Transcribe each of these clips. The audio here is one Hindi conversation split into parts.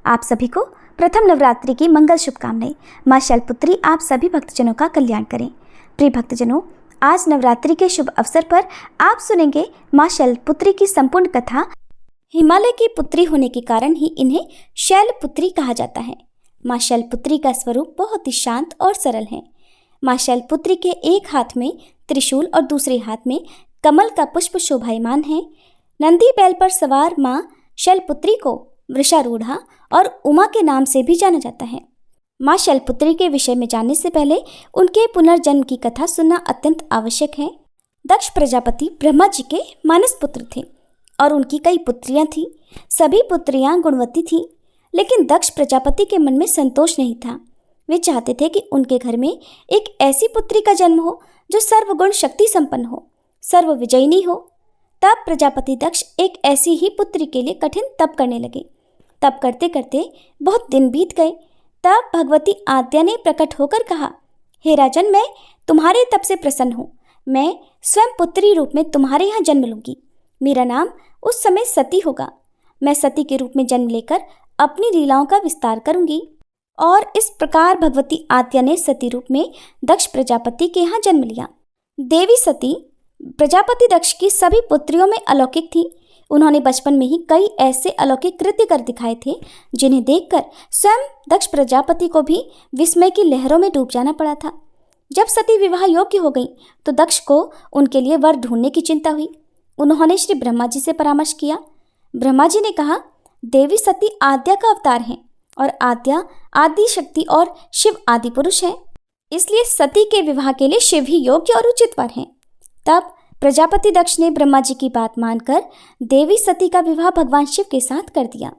आप सभी को प्रथम नवरात्रि की मंगल शुभकामनाएं। माँ शैलपुत्री आप सभी भक्तजनों का कल्याण करें। प्रिय भक्तजनों, आज नवरात्रि के शुभ अवसर पर आप सुनेंगे माँ शैलपुत्री की संपूर्ण कथा। हिमालय की पुत्री होने के कारण ही इन्हें शैलपुत्री कहा जाता है। माँ शैलपुत्री का स्वरूप बहुत ही शांत और सरल है। माँ शैलपुत्री के एक हाथ में त्रिशूल और दूसरे हाथ में कमल का पुष्प शोभायमान है। नंदी बैल पर सवार माँ शैलपुत्री को वृषारूढ़ा और उमा के नाम से भी जाना जाता है। माँ शैलपुत्री के विषय में जानने से पहले उनके पुनर्जन्म की कथा सुनना अत्यंत आवश्यक है। दक्ष प्रजापति ब्रह्मा जी के मानस पुत्र थे और उनकी कई पुत्रियां थीं। सभी पुत्रियां गुणवती थीं, लेकिन दक्ष प्रजापति के मन में संतोष नहीं था। वे चाहते थे कि उनके घर में एक ऐसी पुत्री का जन्म हो जो सर्वगुण शक्ति संपन्न हो, सर्व विजयिनी हो। तब प्रजापति दक्ष एक ऐसी ही पुत्री के लिए कठिन तप करने लगे। तप करते करते बहुत दिन बीत गए। तब भगवती आद्या ने प्रकट होकर कहा, हे राजन, मैं तुम्हारे तप से प्रसन्न हूँ। मैं स्वयं पुत्री रूप में तुम्हारे यहाँ जन्म लूंगी। मेरा नाम उस समय सती होगा। मैं सती के रूप में जन्म लेकर अपनी लीलाओं का विस्तार करूंगी। और इस प्रकार भगवती आद्या ने सती रूप में दक्ष प्रजापति के यहाँ जन्म लिया। देवी सती प्रजापति दक्ष की सभी पुत्रियों में अलौकिक थी। उन्होंने बचपन में ही कई ऐसे अलौकिक कृत्य कर दिखाए थे जिन्हें देखकर स्वयं दक्ष प्रजापति को भी विस्मय की लहरों में डूब जाना पड़ा था। जब सती विवाह योग्य हो गई तो दक्ष को उनके लिए वर ढूंढने की चिंता हुई। उन्होंने श्री ब्रह्मा जी से परामर्श किया। ब्रह्मा जी ने कहा, देवी सती आद्या का अवतार हैं और आद्या आदि शक्ति और शिव आदि पुरुष हैं, इसलिए सती के विवाह के लिए शिव ही योग्य और उचित वर हैं। तब प्रजापति दक्ष ने ब्रह्मा जी की बात मानकर देवी सती का विवाह भगवान शिव के साथ कर दिया।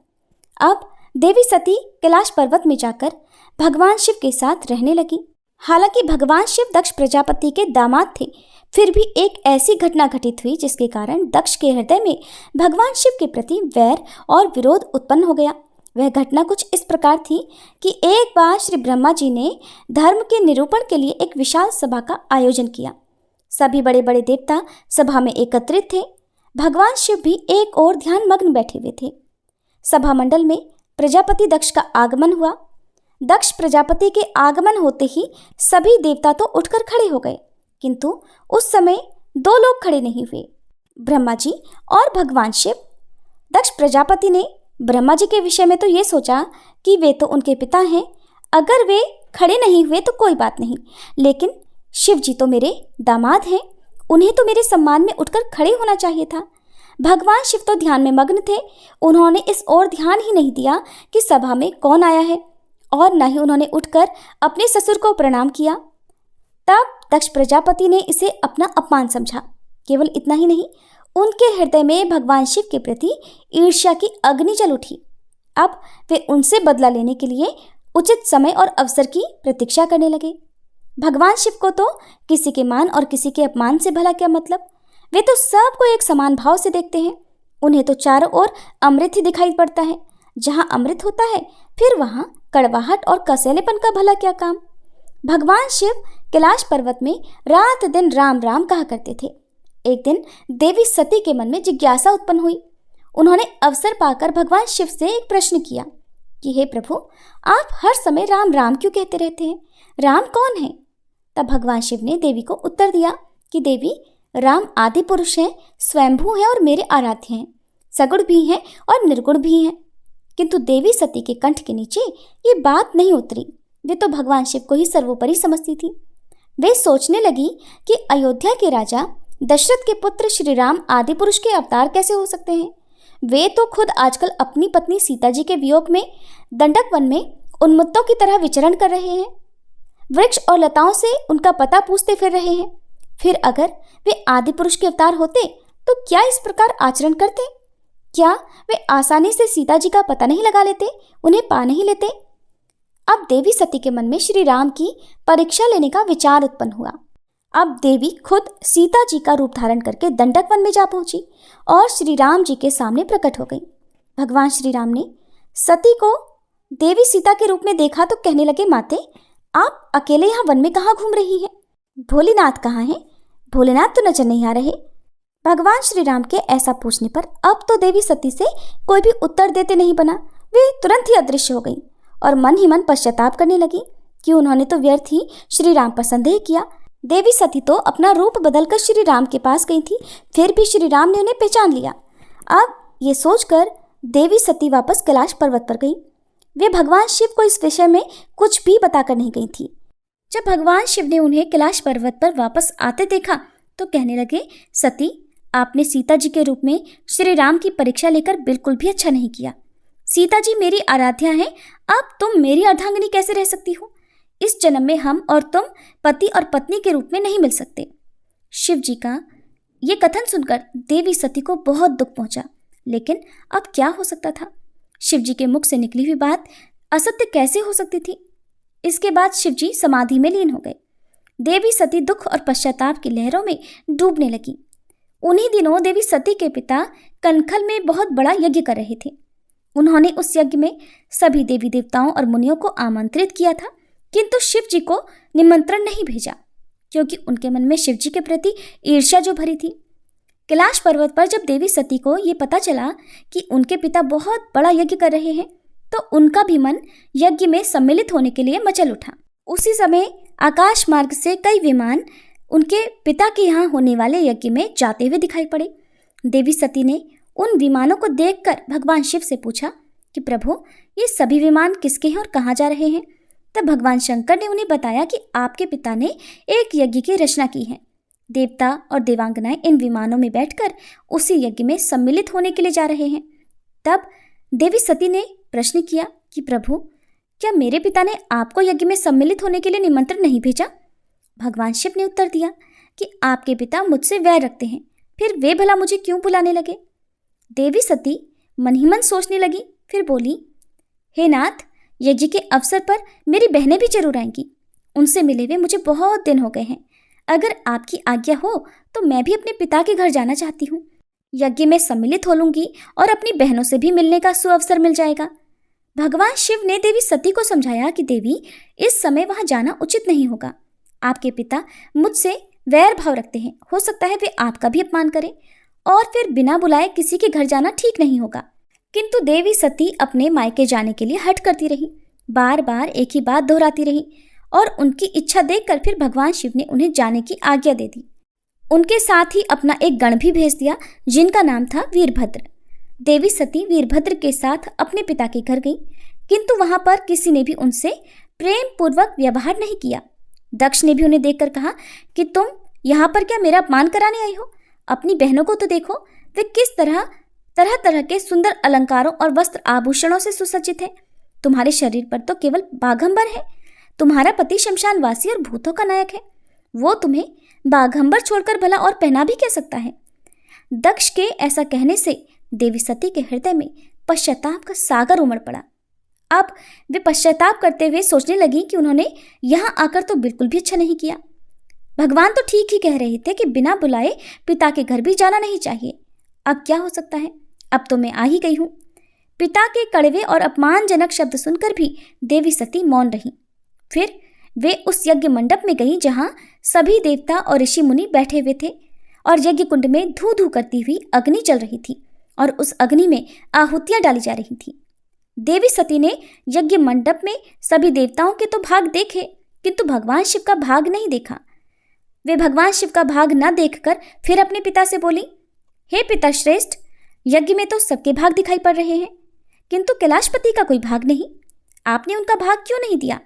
अब देवी सती कैलाश पर्वत में जाकर भगवान शिव के साथ रहने लगी। हालांकि भगवान शिव दक्ष प्रजापति के दामाद थे, फिर भी एक ऐसी घटना घटित हुई जिसके कारण दक्ष के हृदय में भगवान शिव के प्रति वैर और विरोध उत्पन्न हो गया। वह घटना कुछ इस प्रकार थी कि एक बार श्री ब्रह्मा जी ने धर्म के निरूपण के लिए एक विशाल सभा का आयोजन किया। सभी बड़े बड़े देवता सभा में एकत्रित थे। भगवान शिव भी एक और ध्यान मग्न बैठे हुए थे। सभा मंडल में प्रजापति दक्ष का आगमन हुआ। दक्ष प्रजापति के आगमन होते ही सभी देवता तो उठकर खड़े हो गए, किंतु उस समय दो लोग खड़े नहीं हुए, ब्रह्मा जी और भगवान शिव। दक्ष प्रजापति ने ब्रह्मा जी के विषय में तो ये सोचा कि वे तो उनके पिता हैं, अगर वे खड़े नहीं हुए तो कोई बात नहीं, लेकिन शिव जी तो मेरे दामाद हैं, उन्हें तो मेरे सम्मान में उठकर खड़े होना चाहिए था। भगवान शिव तो ध्यान में मग्न थे। उन्होंने इस ओर ध्यान ही नहीं दिया कि सभा में कौन आया है, और न ही उन्होंने उठकर अपने ससुर को प्रणाम किया। तब दक्ष प्रजापति ने इसे अपना अपमान समझा। केवल इतना ही नहीं, उनके हृदय में भगवान शिव के प्रति ईर्ष्या की अग्नि जल उठी। अब वे उनसे बदला लेने के लिए उचित समय और अवसर की प्रतीक्षा करने लगे। भगवान शिव को तो किसी के मान और किसी के अपमान से भला क्या मतलब। वे तो सबको एक समान भाव से देखते हैं। उन्हें तो चारों ओर अमृत ही दिखाई पड़ता है। जहाँ अमृत होता है फिर वहाँ कड़वाहट और कसैलेपन का भला क्या काम। भगवान शिव कैलाश पर्वत में रात दिन राम राम कहा करते थे। एक दिन देवी सती के मन में जिज्ञासा उत्पन्न हुई। उन्होंने अवसर पाकर भगवान शिव से एक प्रश्न किया कि हे प्रभु, आप हर समय राम राम क्यों कहते रहते हैं? राम कौन है? तब भगवान शिव ने देवी को उत्तर दिया कि देवी, राम आदि पुरुष हैं, स्वयंभू हैं और मेरे आराध्य हैं, सगुण भी हैं और निर्गुण भी हैं। किंतु देवी सती के कंठ के नीचे ये बात नहीं उतरी। वे तो भगवान शिव को ही सर्वोपरि समझती थी। वे सोचने लगी कि अयोध्या के राजा दशरथ के पुत्र श्री राम आदि पुरुष के अवतार कैसे हो सकते हैं। वे तो खुद आजकल अपनी पत्नी सीता जी के वियोग में दंडक वन में उन्मत्तों की तरह विचरण कर रहे हैं। वृक्ष और लताओं से उनका पता पूछते फिर रहे हैं। फिर अगर वे आदि पुरुष के अवतार होते तो क्या इस प्रकार आचरण करते? क्या वे आसानी से सीता जी का पता नहीं लगा लेते, उन्हें पा नहीं लेते? अब देवी सती के मन में श्री राम की परीक्षा लेने का विचार उत्पन्न हुआ। अब देवी खुद सीता जी का रूप धारण करके दंडक वन में जा पहुंची और श्री राम जी के सामने प्रकट हो गई। भगवान श्री राम ने सती को देवी सीता के रूप में देखा तो कहने लगे, माते, आप अकेले यहाँ वन में कहाँ घूम रही हैं? भोलेनाथ कहाँ हैं? भोलेनाथ तो नजर नहीं आ रहे। भगवान श्री राम के ऐसा पूछने पर अब तो देवी सती से कोई भी उत्तर देते नहीं बना। वे तुरंत ही अदृश्य हो गई और मन ही मन पश्चाताप करने लगी कि उन्होंने तो व्यर्थ ही श्री राम पर संदेह किया। देवी सती तो अपना रूप बदलकर श्री राम के पास गई थी, फिर भी श्री राम ने उन्हें पहचान लिया। अब ये सोचकर देवी सती वापस कैलाश पर्वत पर गई। वे भगवान शिव को इस विषय में कुछ भी बताकर नहीं गई थी। जब भगवान शिव ने उन्हें कैलाश पर्वत पर वापस आते देखा तो कहने लगे, सती, आपने सीता जी के रूप में श्री राम की परीक्षा लेकर बिल्कुल भी अच्छा नहीं किया। सीता जी मेरी आराध्या हैं, अब तुम मेरी अर्धांगिनी कैसे रह सकती हो? इस जन्म में हम और तुम पति और पत्नी के रूप में नहीं मिल सकते। शिव जी का ये कथन सुनकर देवी सती को बहुत दुख पहुंचा, लेकिन अब क्या हो सकता था? शिव जी के मुख से निकली हुई बात असत्य कैसे हो सकती थी? इसके बाद शिव जी समाधि में लीन हो गए। देवी सती दुख और पश्चाताप की लहरों में डूबने लगी। उन्हीं दिनों देवी सती के पिता कनखल में बहुत बड़ा यज्ञ कर रहे थे। उन्होंने उस यज्ञ में सभी देवी देवताओं और मुनियों को आमंत्रित किया था, किंतु शिव जी को निमंत्रण नहीं भेजा, क्योंकि उनके मन में शिव जी के प्रति ईर्ष्या जो भरी थी। कैलाश पर्वत पर जब देवी सती को ये पता चला कि उनके पिता बहुत बड़ा यज्ञ कर रहे हैं, तो उनका भी मन यज्ञ में सम्मिलित होने के लिए मचल उठा। उसी समय आकाश मार्ग से कई विमान उनके पिता के यहाँ होने वाले यज्ञ में जाते हुए दिखाई पड़े। देवी सती ने उन विमानों को देखकर भगवान शिव से पूछा कि प्रभु, ये सभी विमान किसके हैं और कहाँ जा रहे हैं? तब भगवान शंकर ने उन्हें बताया कि आपके पिता ने एक यज्ञ की रचना की है। देवता और देवांगनाएं इन विमानों में बैठकर उसी यज्ञ में सम्मिलित होने के लिए जा रहे हैं। तब देवी सती ने प्रश्न किया कि प्रभु, क्या मेरे पिता ने आपको यज्ञ में सम्मिलित होने के लिए निमंत्रण नहीं भेजा? भगवान शिव ने उत्तर दिया कि आपके पिता मुझसे वैर रखते हैं, फिर वे भला मुझे क्यों बुलाने लगे? देवी सती मन ही मन सोचने लगी, फिर बोली, हे नाथ, यज्ञ के अवसर पर मेरी बहनें भी जरूर आएंगी। उनसे मिले हुए मुझे बहुत दिन हो गए हैं। अगर आपकी आज्ञा हो तो मैं भी अपने पिता के घर जाना चाहती हूँ। यज्ञ में सम्मिलित हो लूंगी और अपनी बहनों से भी मिलने का सुअवसर मिल जाएगा। भगवान शिव ने देवी सती को समझाया कि देवी, इस समय वहां जाना उचित नहीं होगा। आपके पिता मुझसे वैर भाव रखते हैं, हो सकता है वे आपका भी अपमान करें, और फिर बिना बुलाए किसी के घर जाना ठीक नहीं होगा। किंतु देवी सती अपने मायके जाने के लिए हठ करती रही, बार बार एक ही बात दोहराती रही, और उनकी इच्छा देखकर फिर भगवान शिव ने उन्हें जाने की आज्ञा दे दी। उनके साथ ही अपना एक गण भी भेज दिया, जिनका नाम था वीरभद्र। देवी सती वीरभद्र के साथ अपने पिता के घर गई, किंतु वहां पर किसी ने भी उनसे प्रेम पूर्वक व्यवहार नहीं किया। दक्ष ने भी उन्हें देखकर कहा कि तुम यहाँ पर क्या मेरा अपमान कराने आई हो? अपनी बहनों को तो देखो, वे किस तरह तरह के सुंदर अलंकारों और वस्त्र आभूषणों से सुसज्जित है। तुम्हारे शरीर पर तो केवल बाघंबर है। तुम्हारा पति शमशानवासी और भूतों का नायक है, वो तुम्हें बाघंबर छोड़कर भला और पहना भी क्या सकता है? दक्ष के ऐसा कहने से देवी सती के हृदय में पश्चाताप का सागर उमड़ पड़ा। अब वे पश्चाताप करते हुए सोचने लगी कि उन्होंने यहाँ आकर तो बिल्कुल भी अच्छा नहीं किया। भगवान तो ठीक ही कह रहे थे कि बिना बुलाए पिता के घर भी जाना नहीं चाहिए। अब क्या हो सकता है? अब तो मैं आ ही गई हूँ। पिता के कड़वे और अपमानजनक शब्द सुनकर भी देवी सती मौन रही। फिर वे उस यज्ञ मंडप में गई जहाँ सभी देवता और ऋषि मुनि बैठे हुए थे, और यज्ञ कुंड में धू धू करती हुई अग्नि चल रही थी, और उस अग्नि में आहुतियां डाली जा रही थी। देवी सती ने यज्ञ मंडप में सभी देवताओं के तो भाग देखे, किंतु भगवान शिव का भाग नहीं देखा। वे भगवान शिव का भाग न देखकर फिर अपने पिता से बोली, हे पिता श्रेष्ठ, यज्ञ में तो सबके भाग दिखाई पड़ रहे हैं, किंतु कैलाशपति का कोई भाग नहीं। आपने उनका भाग क्यों नहीं दिया?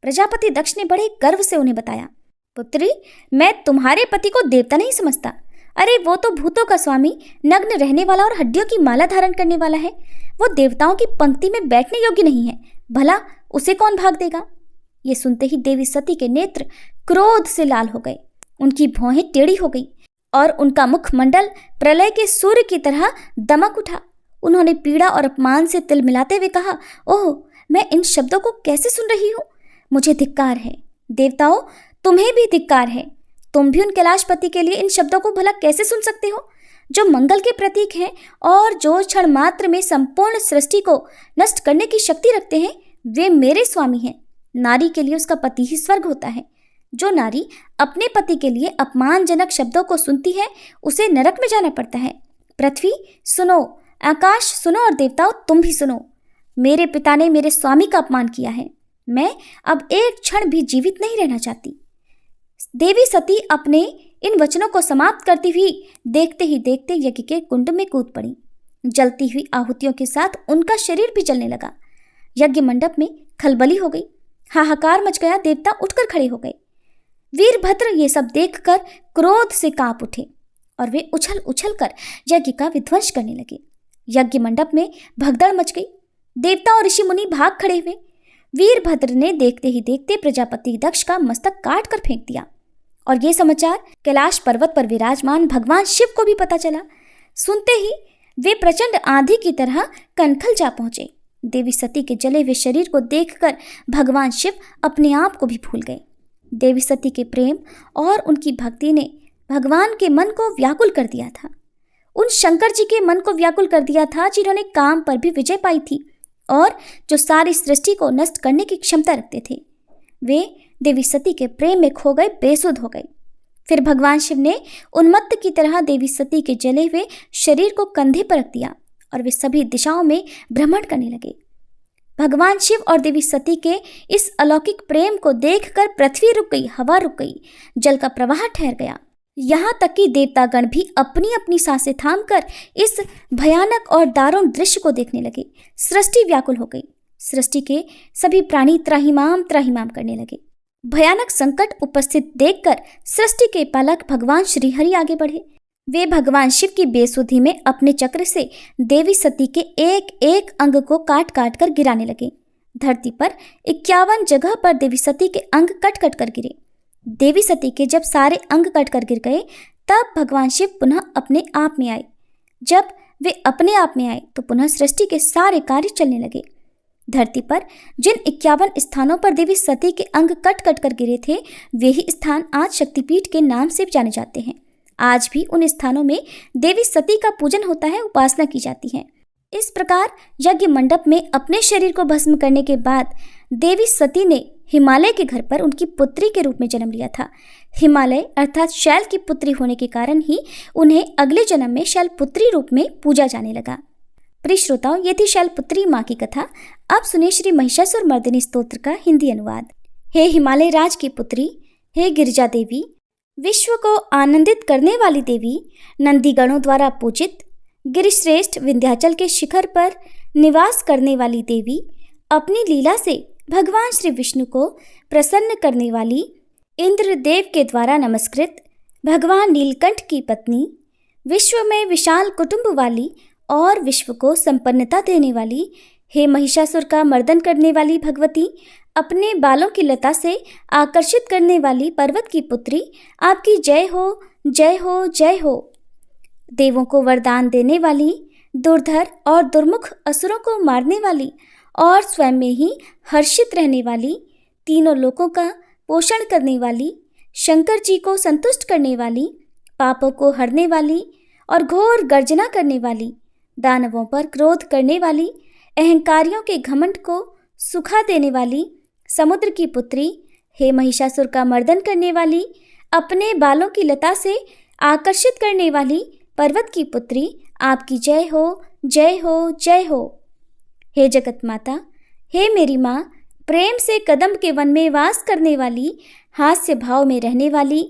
प्रजापति दक्ष ने बड़े गर्व से उन्हें बताया, पुत्री, मैं तुम्हारे पति को देवता नहीं समझता। अरे वो तो भूतों का स्वामी, नग्न रहने वाला और हड्डियों की माला धारण करने वाला है। वो देवताओं की पंक्ति में बैठने योग्य नहीं है, भला उसे कौन भाग देगा? ये सुनते ही देवी सती के नेत्र क्रोध से लाल हो गए, उनकी भौहें टेढ़ी हो गई और उनका मुखमंडल प्रलय के सूर्य की तरह दमक उठा। उन्होंने पीड़ा और अपमान से तिल मिलाते हुए कहा, ओह, मैं इन शब्दों को कैसे सुन रही हूँ? मुझे धिक्कार है। देवताओं, तुम्हें भी धिक्कार है। तुम भी उन कैलाशपति के लिए इन शब्दों को भला कैसे सुन सकते हो, जो मंगल के प्रतीक हैं और जो क्षण मात्र में संपूर्ण सृष्टि को नष्ट करने की शक्ति रखते हैं। वे मेरे स्वामी हैं। नारी के लिए उसका पति ही स्वर्ग होता है। जो नारी अपने पति के लिए अपमानजनक शब्दों को सुनती है, उसे नरक में जाना पड़ता है। पृथ्वी सुनो, आकाश सुनो, और देवताओं तुम भी सुनो। मेरे पिता ने मेरे स्वामी का अपमान किया है। मैं अब एक क्षण भी जीवित नहीं रहना चाहती। देवी सती अपने इन वचनों को समाप्त करती हुई देखते ही देखते यज्ञ के कुंड में कूद पड़ी। जलती हुई आहुतियों के साथ उनका शरीर भी जलने लगा। यज्ञ मंडप में खलबली हो गई, हाहाकार मच गया। देवता उठकर खड़े हो गए। वीरभद्र ये सब देखकर क्रोध से कांप उठे और वे उछल उछल कर यज्ञ का विध्वंस करने लगे। यज्ञ मंडप में भगदड़ मच गई। देवता और ऋषि मुनि भाग खड़े हुए। वीरभद्र ने देखते ही देखते प्रजापति दक्ष का मस्तक काट कर फेंक दिया और ये समाचार कैलाश पर्वत पर विराजमान भगवान शिव को भी पता चला। सुनते ही वे प्रचंड आंधी की तरह कनखल जा पहुंचे। देवी सती के जले हुए शरीर को देखकर भगवान शिव अपने आप को भी भूल गए। देवी सती के प्रेम और उनकी भक्ति ने भगवान के मन को व्याकुल कर दिया था। उन शंकर जी के मन को व्याकुल कर दिया था जिन्होंने काम पर भी विजय पाई थी और जो सारी सृष्टि को नष्ट करने की क्षमता रखते थे। वे देवी सती के प्रेम में खो गए, बेसुध हो गए। फिर भगवान शिव ने उन्मत्त की तरह देवी सती के जले हुए शरीर को कंधे पर रख दिया और वे सभी दिशाओं में भ्रमण करने लगे। भगवान शिव और देवी सती के इस अलौकिक प्रेम को देखकर पृथ्वी रुक गई, हवा रुक गई, जल का प्रवाह ठहर गया। यहाँ तक कि देवतागण भी अपनी अपनी सांसें थामकर इस भयानक और दारुण दृश्य को देखने लगे। सृष्टि व्याकुल हो गई। सृष्टि के सभी प्राणी त्राहिमाम त्राहिमाम करने लगे। भयानक संकट उपस्थित देखकर सृष्टि के पालक भगवान श्रीहरि आगे बढ़े। वे भगवान शिव की बेसुधी में अपने चक्र से देवी सती के एक एक अंग को काट काट कर गिराने लगे। धरती पर 51 जगह पर देवी सती के अंग कट कट कर गिरे। देवी सती के जब सारे अंग कट कर गिर गए तब भगवान शिव पुनः अपने आप में आए। जब वे अपने आप में आए तो पुनः सृष्टि के सारे कार्य चलने लगे। धरती पर जिन 51 स्थानों पर देवी सती के अंग कट कट कर गिरे थे वे ही स्थान आज शक्तिपीठ के नाम से जाने जाते हैं। आज भी उन स्थानों में देवी सती का पूजन होता है, उपासना की जाती है। इस प्रकार यज्ञ मंडप में अपने शरीर को भस्म करने के बाद देवी सती ने हिमालय के घर पर उनकी पुत्री के रूप में जन्म लिया था। हिमालय अर्थात शैल की पुत्री होने के कारण ही उन्हें अगले जन्म में शैलपुत्री रूप में पूजा जाने लगा। प्रिय श्रोताओं, ये थी शैलपुत्री माँ की कथा। अब सुनिए श्री महिषासुर मर्दिनी स्तोत्र का हिंदी अनुवाद। हे हिमालय राज की पुत्री, हे गिरिजा देवी, विश्व को आनंदित करने वाली देवी, नंदीगणों द्वारा पूजित, गिरिश्रेष्ठ विंध्याचल के शिखर पर निवास करने वाली देवी, अपनी लीला से भगवान श्री विष्णु को प्रसन्न करने वाली, इंद्रदेव के द्वारा नमस्कृत, भगवान नीलकंठ की पत्नी, विश्व में विशाल कुटुंब वाली और विश्व को संपन्नता देने वाली, हे महिषासुर का मर्दन करने वाली भगवती, अपने बालों की लता से आकर्षित करने वाली पर्वत की पुत्री, आपकी जय हो, जय हो, जय हो। देवों को वरदान देने वाली, दुर्धर और दुर्मुख असुरों को मारने वाली और स्वयं में ही हर्षित रहने वाली, तीनों लोकों का पोषण करने वाली, शंकर जी को संतुष्ट करने वाली, पापों को हरने वाली और घोर गर्जना करने वाली, दानवों पर क्रोध करने वाली, अहंकारियों के घमंड को सुखा देने वाली, समुद्र की पुत्री, हे महिषासुर का मर्दन करने वाली, अपने बालों की लता से आकर्षित करने वाली पर्वत की पुत्री, आपकी जय हो, जय हो, जय हो। हे जगत माता, हे मेरी माँ, प्रेम से कदम के वन में वास करने वाली, हास्य भाव में रहने वाली,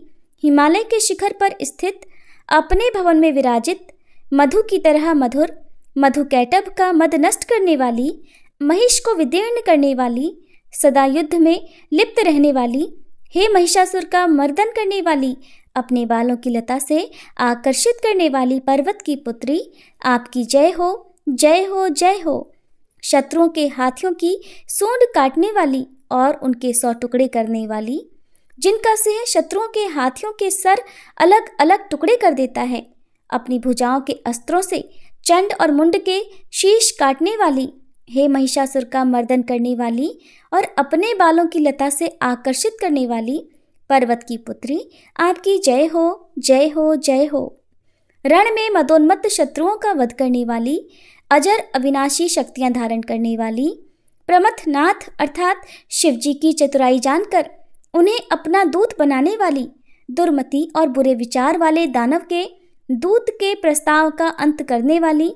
हिमालय के शिखर पर स्थित, अपने भवन में विराजित, मधु की तरह मधुर, मधु कैटभ का मद नष्ट करने वाली, महिष को विदीर्ण करने वाली, सदा युद्ध में लिप्त रहने वाली, हे महिषासुर का मर्दन करने वाली, अपने बालों की लता से आकर्षित करने वाली पर्वत की पुत्री, आपकी जय हो, जय हो, जय हो। शत्रुओं के हाथियों की सूंड काटने वाली और उनके 100 टुकड़े करने वाली, जिनका सिंह शत्रुओं के हाथियों के सर अलग अलग टुकड़े कर देता है, अपनी भुजाओं के अस्त्रों से चंड और मुंड के शीश काटने वाली, हे महिषासुर का मर्दन करने वाली और अपने बालों की लता से आकर्षित करने वाली पर्वत की पुत्री, आपकी जय हो, जय हो, जय हो। रण में मदोन्मत्त शत्रुओं का वध करने वाली, अजर अविनाशी शक्तियां धारण करने वाली, प्रमथनाथ अर्थात शिवजी की चतुराई जानकर उन्हें अपना दूत बनाने वाली, दुर्मति और बुरे विचार वाले दानव के दूत के प्रस्ताव का अंत करने वाली,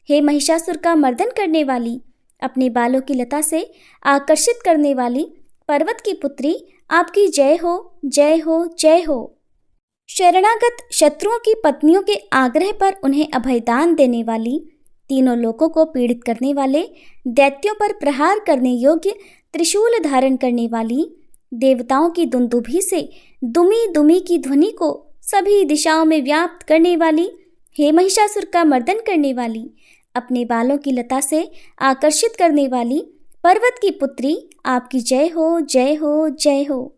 हे महिषासुर का मर्दन करने वाली, अपने बालों की लता से आकर्षित करने वाली पर्वत की पुत्री आपकी जय हो, जय हो, जय हो। शरणागत शत्रुओं की पत्नियों के आग्रह पर उन्हें अभयदान देने वाली, तीनों लोकों को पीड़ित करने वाले, दैत्यों पर प्रहार करने योग्य त्रिशूल धारण करने वाली, देवताओं की दुंदुभी से दुमी दुमी की ध्वनि को सभी दिशाओं में व्याप्त करने वाली, हे महिषासुर का मर्दन करने वाली, अपने बालों की लता से आकर्षित करने वाली पर्वत की पुत्री आपकी जय हो, जय हो, जय हो।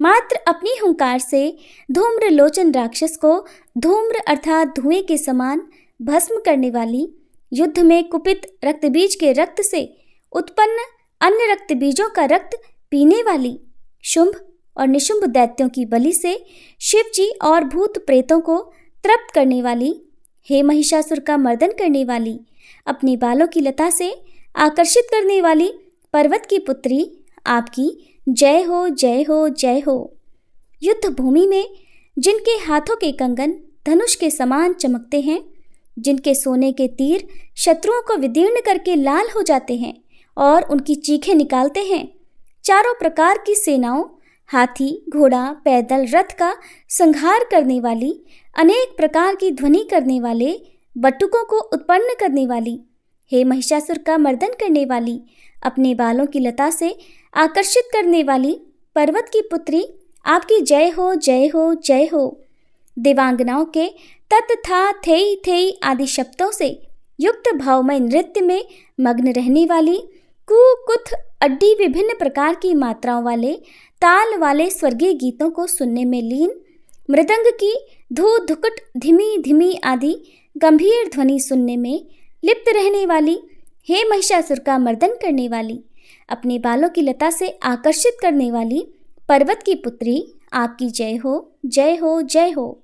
मात्र अपनी हुंकार से धूम्र लोचन राक्षस को धूम्र अर्थात धुएं के समान भस्म करने वाली, युद्ध में कुपित रक्तबीज के रक्त से उत्पन्न अन्य रक्त बीजों का रक्त पीने वाली, शुंभ और निशुंभ दैत्यों की बलि से शिव जी और भूत प्रेतों को तृप्त करने वाली, हे महिषासुर का मर्दन करने वाली, अपनी बालों की लता से आकर्षित करने वाली पर्वत की पुत्री आपकी जय हो, जय हो, जय हो। युद्ध भूमि में जिनके हाथों के कंगन धनुष के समान चमकते हैं, जिनके सोने के तीर शत्रुओं को विदीर्ण करके लाल हो जाते हैं और उनकी चीखें निकालते हैं, चारों प्रकार की सेनाओं, हाथी, घोड़ा, पैदल, रथ का संहार करने वाली, अनेक प्रकार की ध्वनि करने वाले, बटुकों को उत्पन्न करने वाली, हे महिषासुर का मर्दन करने वाली, अपने बालों की लता से आकर्षित करने वाली पर्वत की पुत्री आपकी जय हो, जय हो, जय हो। देवांगनाओं के तत् था थेई थेई आदि शब्दों से युक्त भावमय नृत्य में मग्न रहने वाली, कु कुथ अड्डी विभिन्न प्रकार की मात्राओं वाले ताल वाले स्वर्गीय गीतों को सुनने में लीन, मृदंग की धू धुकट धीमी धीमी आदि गंभीर ध्वनि सुनने में लिप्त रहने वाली, हे महिषासुर का मर्दन करने वाली, अपने बालों की लता से आकर्षित करने वाली पर्वत की पुत्री आपकी जय हो, जय हो, जय हो।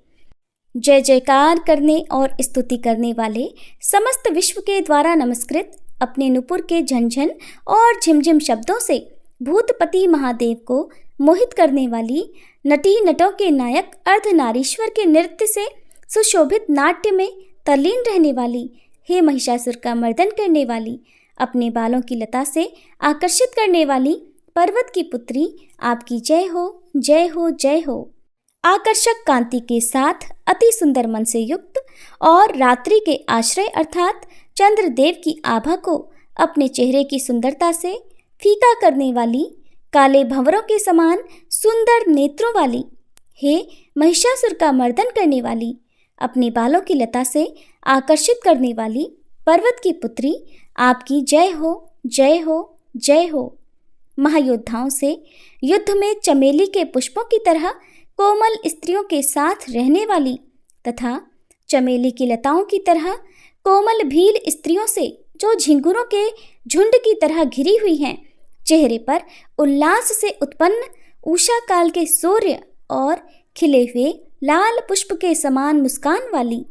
जय जयकार करने और स्तुति करने वाले समस्त विश्व के द्वारा नमस्कृत अपने नुपुर के झंझन और झिमझिम शब्दों से भूतपति महादेव को मोहित करने वाली, नटी नटों के नायक अर्धनारीश्वर के नृत्य से सुशोभित नाट्य में तल्लीन रहने वाली, हे महिषासुर का मर्दन करने वाली, अपने बालों की लता से आकर्षित करने वाली पर्वत की पुत्री आपकी जय हो, जय हो, जय हो। आकर्षक कांति के साथ अति सुंदर मन से युक्त और रात्रि के आश्रय अर्थात चंद्रदेव की आभा को अपने चेहरे की सुंदरता से फीका करने वाली, काले भंवरों के समान सुंदर नेत्रों वाली, हे महिषासुर का मर्दन करने वाली, अपने बालों की लता से आकर्षित करने वाली पर्वत की पुत्री आपकी जय हो, जय हो, जय हो। महायोद्धाओं से युद्ध में चमेली के पुष्पों की तरह कोमल स्त्रियों के साथ रहने वाली तथा चमेली की लताओं की तरह कोमल भील स्त्रियों से जो झिंगुरों के झुंड की तरह घिरी हुई हैं, चेहरे पर उल्लास से उत्पन्न उषा काल के सूर्य और खिले हुए लाल पुष्प के समान मुस्कान वाली,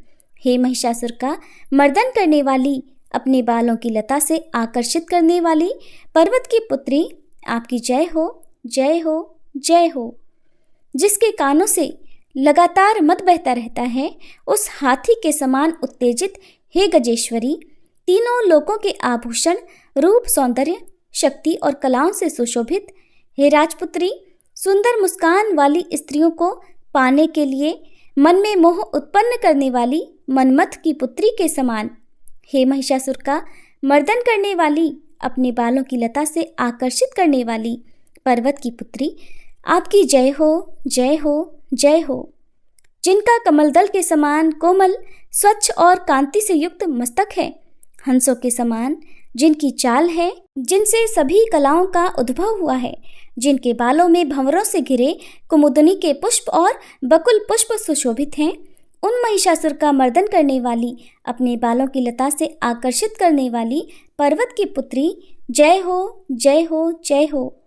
हे महिषासुर का मर्दन करने वाली, अपने बालों की लता से आकर्षित करने वाली पर्वत की पुत्री आपकी जय हो, जय हो, जय हो। जिसके कानों से लगातार मद बहता रहता है, उस हाथी के समान उत्तेजित हे गजेश्वरी, तीनों लोकों के आभूषण, रूप, सौंदर्य, शक्ति और कलाओं से सुशोभित, हे राजपुत्री, सुंदर मुस्कान वाली स्त्रियों को पाने के लिए मन में मोह उत्पन्न करने वाली मनमथ की पुत्री के समान, हे महिषासुर का मर्दन करने वाली, अपने बालों की लता से आकर्षित करने वाली पर्वत की पुत्री आपकी जय हो, जय हो, जय हो। जिनका कमलदल के समान कोमल, स्वच्छ और कांति से युक्त मस्तक है, हंसों के समान जिनकी चाल है, जिनसे सभी कलाओं का उद्भव हुआ है, जिनके बालों में भंवरों से घिरे कुमुदनी के पुष्प और बकुल पुष्प सुशोभित हैं, उन महिषासुर का मर्दन करने वाली, अपने बालों की लता से आकर्षित करने वाली पर्वत की पुत्री जय हो, जय हो, जय हो।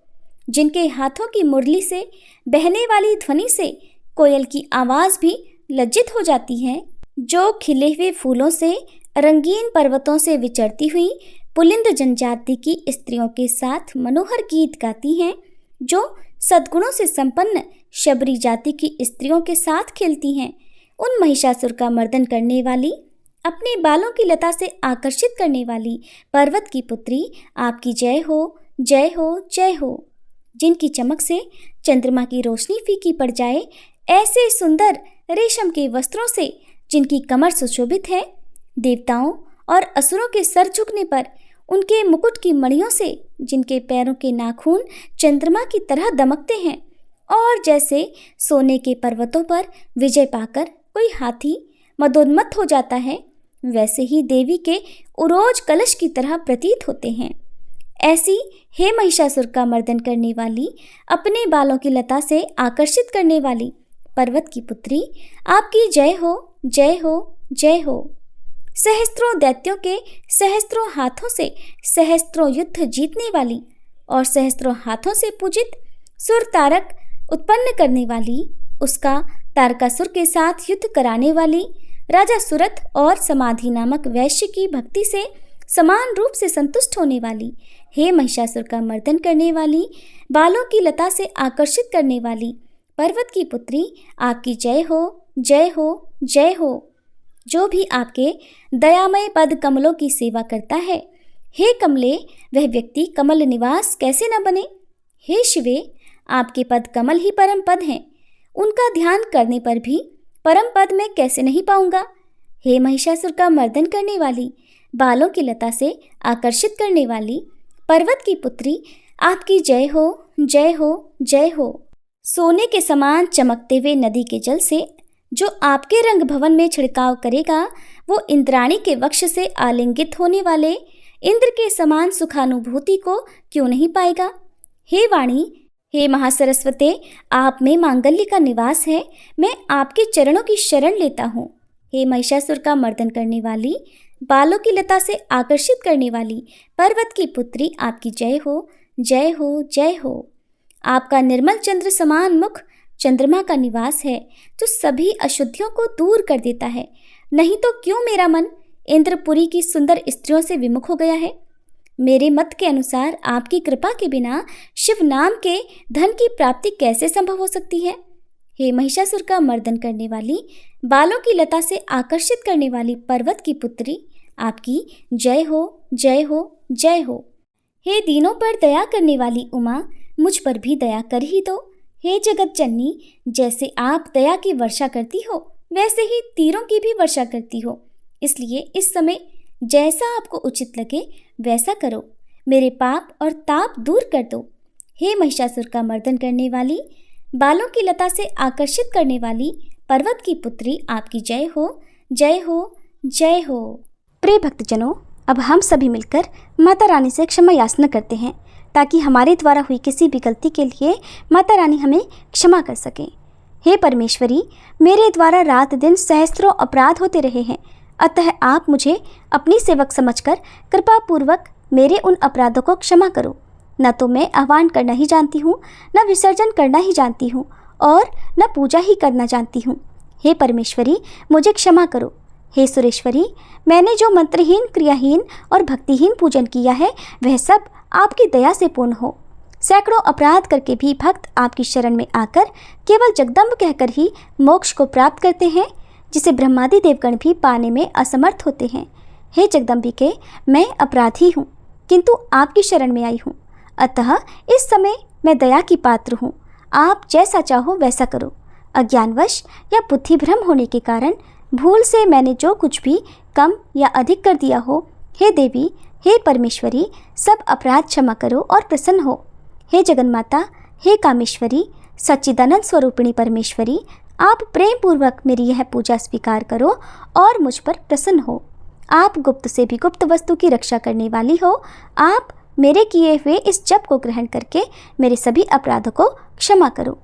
जिनके हाथों की मुरली से बहने वाली ध्वनि से कोयल की आवाज़ भी लज्जित हो जाती है, जो खिले हुए फूलों से रंगीन पर्वतों से विचरती हुई पुलिंद जनजाति की स्त्रियों के साथ मनोहर गीत गाती हैं, जो सद्गुणों से संपन्न शबरी जाति की स्त्रियों के साथ खेलती हैं, उन महिषासुर का मर्दन करने वाली, अपने बालों की लता से आकर्षित करने वाली पर्वत की पुत्री आपकी जय हो, जय हो, जय हो। जिनकी चमक से चंद्रमा की रोशनी फीकी पड़ जाए, ऐसे सुंदर रेशम के वस्त्रों से जिनकी कमर सुशोभित है, देवताओं और असुरों के सर झुकने पर उनके मुकुट की मणियों से जिनके पैरों के नाखून चंद्रमा की तरह दमकते हैं, और जैसे सोने के पर्वतों पर विजय पाकर कोई हाथी मदोन्मत्त हो जाता है, वैसे ही देवी के उरोज कलश की तरह प्रतीत होते हैं। ऐसी हे महिषासुर का मर्दन करने वाली, अपने बालों की लता से आकर्षित करने वाली पर्वत की पुत्री, आपकी जय हो, जय हो, जय हो। सहस्त्रों दैत्यों के सहस्त्रों हाथों से सहस्त्रों युद्ध जीतने वाली और सहस्त्रों हाथों से पूजित सुर तारक उत्पन्न करने वाली, उसका तारकासुर के साथ युद्ध कराने वाली, राजा सुरथ और समाधि नामक वैश्य की भक्ति से समान रूप से संतुष्ट होने वाली, हे महिषासुर का मर्दन करने वाली, बालों की लता से आकर्षित करने वाली पर्वत की पुत्री, आपकी जय हो, जय हो, जय हो। जो भी आपके दयामय पद कमलों की सेवा करता है, हे कमले, वह व्यक्ति कमल निवास कैसे न बने। हे शिवे, आपके पद कमल ही परम पद हैं, उनका ध्यान करने पर भी परम पद मैं कैसे नहीं पाऊंगा। हे महिषासुर का मर्दन करने वाली, बालों की लता से आकर्षित करने वाली पर्वत की पुत्री, आपकी जय हो, जय हो, जय हो। सोने के समान चमकते हुए नदी के जल से जो आपके रंग भवन में छिड़काव करेगा, वो इंद्राणी के वक्ष से आलिंगित होने वाले इंद्र के समान सुखानुभूति को क्यों नहीं पाएगा। हे वाणी, हे महासरस्वते, आप में मांगल्य का निवास है, मैं आपके चरणों की शरण लेता हूँ। हे महिषासुर का मर्दन करने वाली, बालों की लता से आकर्षित करने वाली पर्वत की पुत्री, आपकी जय हो, जय हो, जय हो। आपका निर्मल चंद्र समान मुख चंद्रमा का निवास है, जो सभी अशुद्धियों को दूर कर देता है। नहीं तो क्यों मेरा मन इंद्रपुरी की सुंदर स्त्रियों से विमुख हो गया है। मेरे मत के अनुसार आपकी कृपा के बिना शिव नाम के धन की प्राप्ति कैसे संभव हो सकती है। हे महिषासुर का मर्दन करने वाली, बालों की लता से आकर्षित करने वाली पर्वत की पुत्री, आपकी जय हो, जय हो, जय हो। हे दीनों पर दया करने वाली उमा, मुझ पर भी दया कर ही दो। हे जगत जननी, जैसे आप दया की वर्षा करती हो, वैसे ही तीरों की भी वर्षा करती हो, इसलिए इस समय जैसा आपको उचित लगे वैसा करो, मेरे पाप और ताप दूर कर दो। हे महिषासुर का मर्दन करने वाली, बालों की लता से आकर्षित करने वाली पर्वत की पुत्री, आपकी जय हो, जय हो, जय हो। प्रिय भक्तजनों, अब हम सभी मिलकर माता रानी से क्षमा याचना करते हैं, ताकि हमारे द्वारा हुई किसी भी गलती के लिए माता रानी हमें क्षमा कर सकें। हे परमेश्वरी, मेरे द्वारा रात दिन सहस्त्रों अपराध होते रहे हैं, अतः आप मुझे अपनी सेवक समझकर कृपा पूर्वक मेरे उन अपराधों को क्षमा करो। न तो मैं आह्वान करना ही जानती हूँ, न विसर्जन करना ही जानती हूँ, और न पूजा ही करना जानती हूँ। हे परमेश्वरी, मुझे क्षमा करो। हे सुरेश्वरी, मैंने जो मंत्रहीन, क्रियाहीन और भक्तिहीन पूजन किया है, वह सब आपकी दया से पूर्ण हो। सैकड़ों अपराध करके भी भक्त आपकी शरण में आकर केवल जगदम्ब कहकर ही मोक्ष को प्राप्त करते हैं, जिसे ब्रह्मादि देवगण भी पाने में असमर्थ होते हैं। हे जगदम्बिके, मैं अपराधी हूँ, किंतु आपकी शरण में आई हूँ, अतः इस समय मैं दया की पात्र हूँ। आप जैसा चाहो वैसा करो। अज्ञानवश या बुद्धि भ्रम होने के कारण भूल से मैंने जो कुछ भी कम या अधिक कर दिया हो, हे देवी, हे परमेश्वरी, सब अपराध क्षमा करो और प्रसन्न हो। हे जगन्माता, हे कामेश्वरी, सच्चिदानंद स्वरूपिणी परमेश्वरी, आप प्रेम पूर्वक मेरी यह पूजा स्वीकार करो और मुझ पर प्रसन्न हो। आप गुप्त से भी गुप्त वस्तु की रक्षा करने वाली हो। आप मेरे किए हुए इस जप को ग्रहण करके मेरे सभी अपराधों को क्षमा करो।